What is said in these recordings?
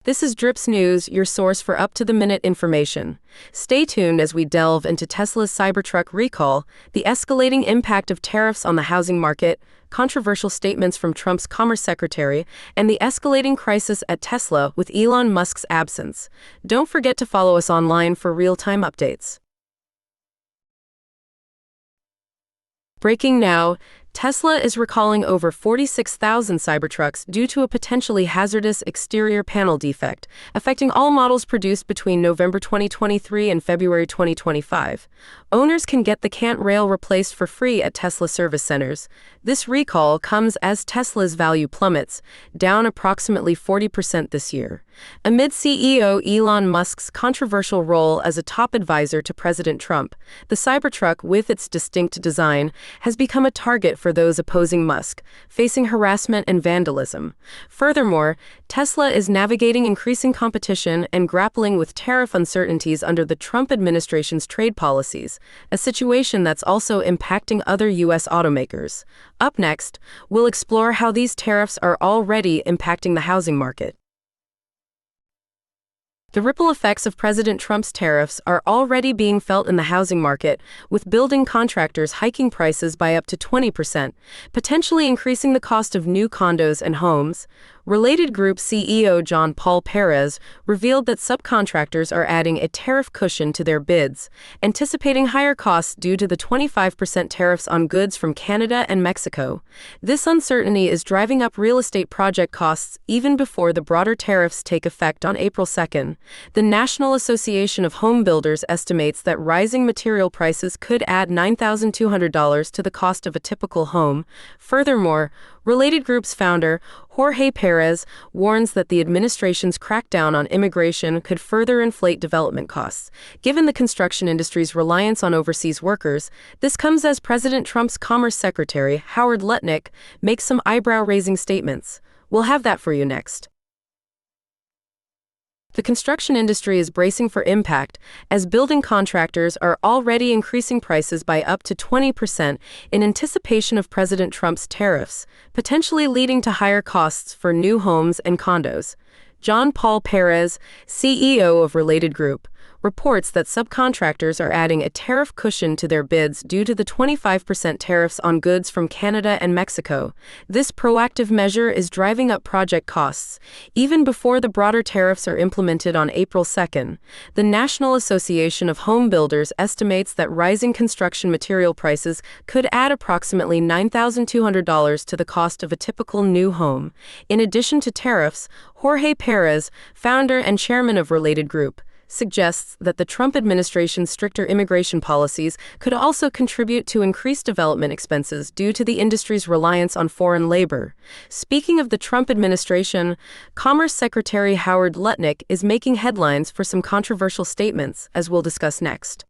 This is Drips News, your source for up-to-the-minute information. Stay tuned as we delve into Tesla's Cybertruck recall, the escalating impact of tariffs on the housing market, controversial statements from Trump's Commerce Secretary, and the escalating crisis at Tesla with Elon Musk's absence. Don't forget to follow us online for real-time updates. Breaking now, Tesla is recalling over 46,000 Cybertrucks due to a potentially hazardous exterior panel defect, affecting all models produced between November 2023 and February 2025. Owners can get the cant rail replaced for free at Tesla service centers. This recall comes as Tesla's value plummets, down approximately 40% this year. Amid CEO Elon Musk's controversial role as a top advisor to President Trump, the Cybertruck, with its distinct design, has become a target for those opposing Musk, facing harassment and vandalism. Furthermore, Tesla is navigating increasing competition and grappling with tariff uncertainties under the Trump administration's trade policies, a situation that's also impacting other U.S. automakers. Up next, we'll explore how these tariffs are already impacting the housing market. The ripple effects of President Trump's tariffs are already being felt in the housing market, with building contractors hiking prices by up to 20%, potentially increasing the cost of new condos and homes. Related Group CEO John Paul Perez revealed that subcontractors are adding a tariff cushion to their bids, anticipating higher costs due to the 25% tariffs on goods from Canada and Mexico. This uncertainty is driving up real estate project costs even before the broader tariffs take effect on April 2nd. The National Association of Home Builders estimates that rising material prices could add $9,200 to the cost of a typical home. Furthermore, Related Group's founder, Jorge Perez, warns that the administration's crackdown on immigration could further inflate development costs. Given the construction industry's reliance on overseas workers, this comes as President Trump's Commerce Secretary, Howard Lutnick, makes some eyebrow-raising statements. We'll have that for you next. The construction industry is bracing for impact, as building contractors are already increasing prices by up to 20% in anticipation of President Trump's tariffs, potentially leading to higher costs for new homes and condos. John Paul Perez, CEO of Related Group, reports that subcontractors are adding a tariff cushion to their bids due to the 25% tariffs on goods from Canada and Mexico. This proactive measure is driving up project costs, even before the broader tariffs are implemented on April 2nd. The National Association of Home Builders estimates that rising construction material prices could add approximately $9,200 to the cost of a typical new home. In addition to tariffs, Jorge Perez, founder and chairman of Related Group, suggests that the Trump administration's stricter immigration policies could also contribute to increased development expenses due to the industry's reliance on foreign labor. Speaking of the Trump administration, Commerce Secretary Howard Lutnick is making headlines for some controversial statements, as we'll discuss next.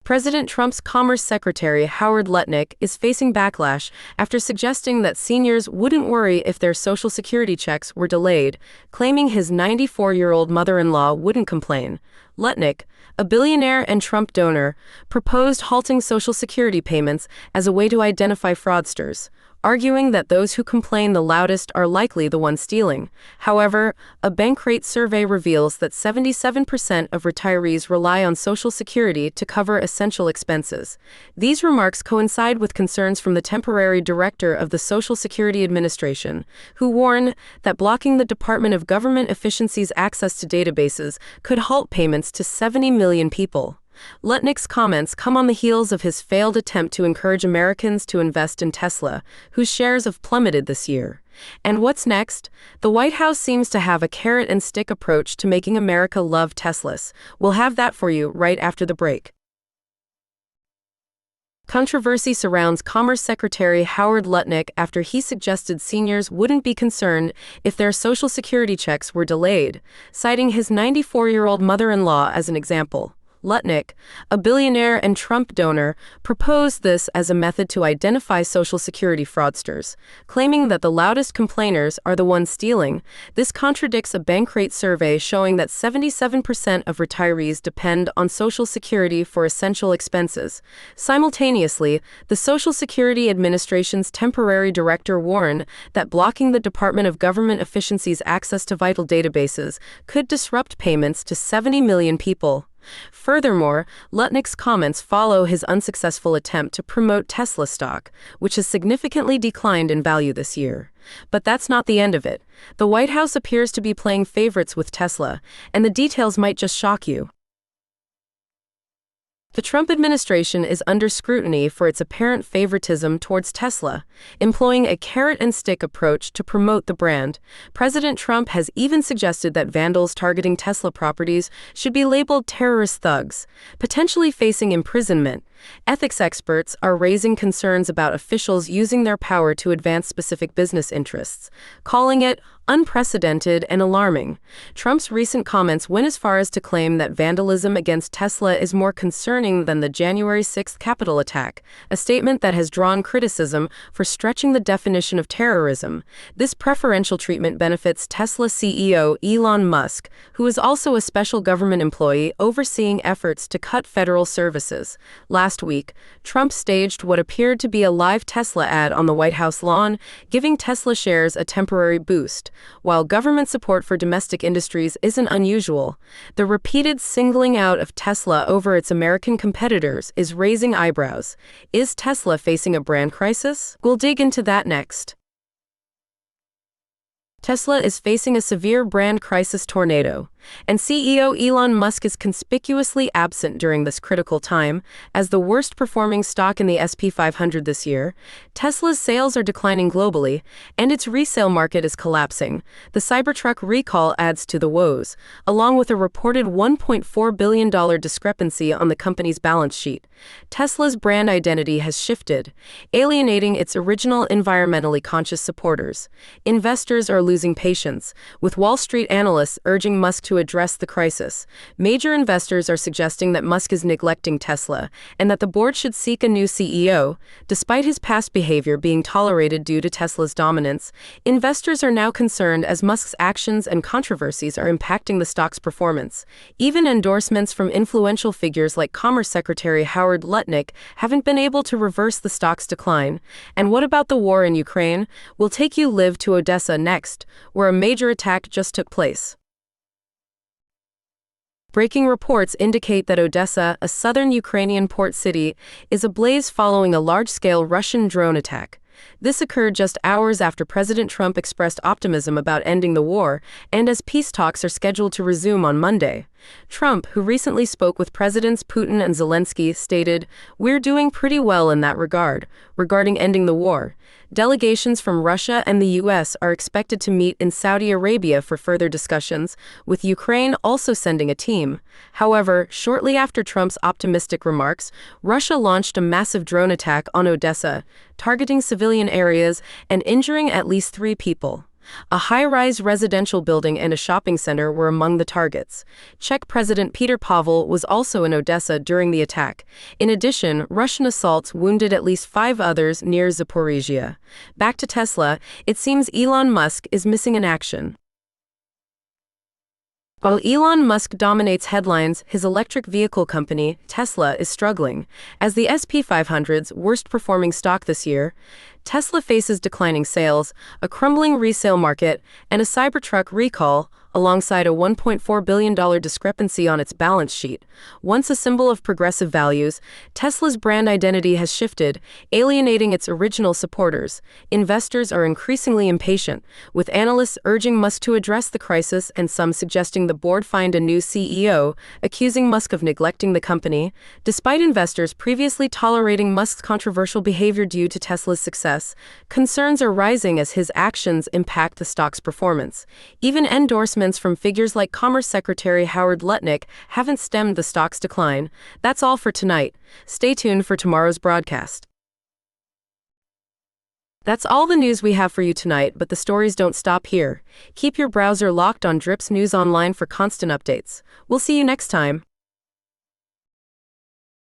President Trump's Commerce Secretary Howard Lutnick is facing backlash after suggesting that seniors wouldn't worry if their Social Security checks were delayed, claiming his 94-year-old mother-in-law wouldn't complain. Lutnick, a billionaire and Trump donor, proposed halting Social Security payments as a way to identify fraudsters, arguing that those who complain the loudest are likely the ones stealing. However, a Bankrate survey reveals that 77% of retirees rely on Social Security to cover essential expenses. These remarks coincide with concerns from the temporary director of the Social Security Administration, who warned that blocking the Department of Government Efficiency's access to databases could halt payments to 70 million people. Lutnick's comments come on the heels of his failed attempt to encourage Americans to invest in Tesla, whose shares have plummeted this year. And what's next? The White House seems to have a carrot-and-stick approach to making America love Teslas. We'll have that for you right after the break. Controversy surrounds Commerce Secretary Howard Lutnick after he suggested seniors wouldn't be concerned if their Social Security checks were delayed, citing his 94-year-old mother-in-law as an example. Lutnick, a billionaire and Trump donor, proposed this as a method to identify Social Security fraudsters, claiming that the loudest complainers are the ones stealing. This contradicts a Bankrate survey showing that 77% of retirees depend on Social Security for essential expenses. Simultaneously, the Social Security Administration's temporary director warned that blocking the Department of Government Efficiency's access to vital databases could disrupt payments to 70 million people. Furthermore, Lutnick's comments follow his unsuccessful attempt to promote Tesla stock, which has significantly declined in value this year. But that's not the end of it. The White House appears to be playing favorites with Tesla, and the details might just shock you. The Trump administration is under scrutiny for its apparent favoritism towards Tesla, employing a carrot-and-stick approach to promote the brand. President Trump has even suggested that vandals targeting Tesla properties should be labeled terrorist thugs, potentially facing imprisonment. Ethics experts are raising concerns about officials using their power to advance specific business interests, calling it unprecedented and alarming. Trump's recent comments went as far as to claim that vandalism against Tesla is more concerning than the January 6th Capitol attack, a statement that has drawn criticism for stretching the definition of terrorism. This preferential treatment benefits Tesla CEO Elon Musk, who is also a special government employee overseeing efforts to cut federal services. Last week, Trump staged what appeared to be a live Tesla ad on the White House lawn, giving Tesla shares a temporary boost. While government support for domestic industries isn't unusual, the repeated singling out of Tesla over its American competitors is raising eyebrows. Is Tesla facing a brand crisis? We'll dig into that next. Tesla is facing a severe brand crisis tornado, and CEO Elon Musk is conspicuously absent during this critical time. As the worst-performing stock in the S&P 500 this year, Tesla's sales are declining globally, and its resale market is collapsing. The Cybertruck recall adds to the woes, along with a reported $1.4 billion discrepancy on the company's balance sheet. Tesla's brand identity has shifted, alienating its original environmentally conscious supporters. Investors are losing patience, with Wall Street analysts urging Musk to address the crisis. Major investors are suggesting that Musk is neglecting Tesla and that the board should seek a new CEO. Despite his past behavior being tolerated due to Tesla's dominance, investors are now concerned as Musk's actions and controversies are impacting the stock's performance. Even endorsements from influential figures like Commerce Secretary Howard Lutnick haven't been able to reverse the stock's decline. And what about the war in Ukraine? We'll take you live to Odessa next, where a major attack just took place. Breaking reports indicate that Odessa, a southern Ukrainian port city, is ablaze following a large-scale Russian drone attack. This occurred just hours after President Trump expressed optimism about ending the war, and as peace talks are scheduled to resume on Monday. Trump, who recently spoke with Presidents Putin and Zelensky, stated, "We're doing pretty well in that regard." Regarding ending the war, delegations from Russia and the U.S. are expected to meet in Saudi Arabia for further discussions, with Ukraine also sending a team. However, shortly after Trump's optimistic remarks, Russia launched a massive drone attack on Odessa, targeting civilian areas and injuring at least 3 people. A high-rise residential building and a shopping center were among the targets. Czech President Petr Pavel was also in Odessa during the attack. In addition, Russian assaults wounded at least 5 others near Zaporizhia. Back to Tesla, it seems Elon Musk is missing in action. While Elon Musk dominates headlines, his electric vehicle company, Tesla, is struggling. As the S&P 500's worst-performing stock this year, Tesla faces declining sales, a crumbling resale market, and a Cybertruck recall, alongside a $1.4 billion discrepancy on its balance sheet. Once a symbol of progressive values, Tesla's brand identity has shifted, alienating its original supporters. Investors are increasingly impatient, with analysts urging Musk to address the crisis and some suggesting the board find a new CEO, accusing Musk of neglecting the company. Despite investors previously tolerating Musk's controversial behavior due to Tesla's success, concerns are rising as his actions impact the stock's performance. Even endorsements from figures like Commerce Secretary Howard Lutnick haven't stemmed the stock's decline. That's all for tonight. Stay tuned for tomorrow's broadcast. That's all the news we have for you tonight, but the stories don't stop here. Keep your browser locked on Drips News Online for constant updates. We'll see you next time.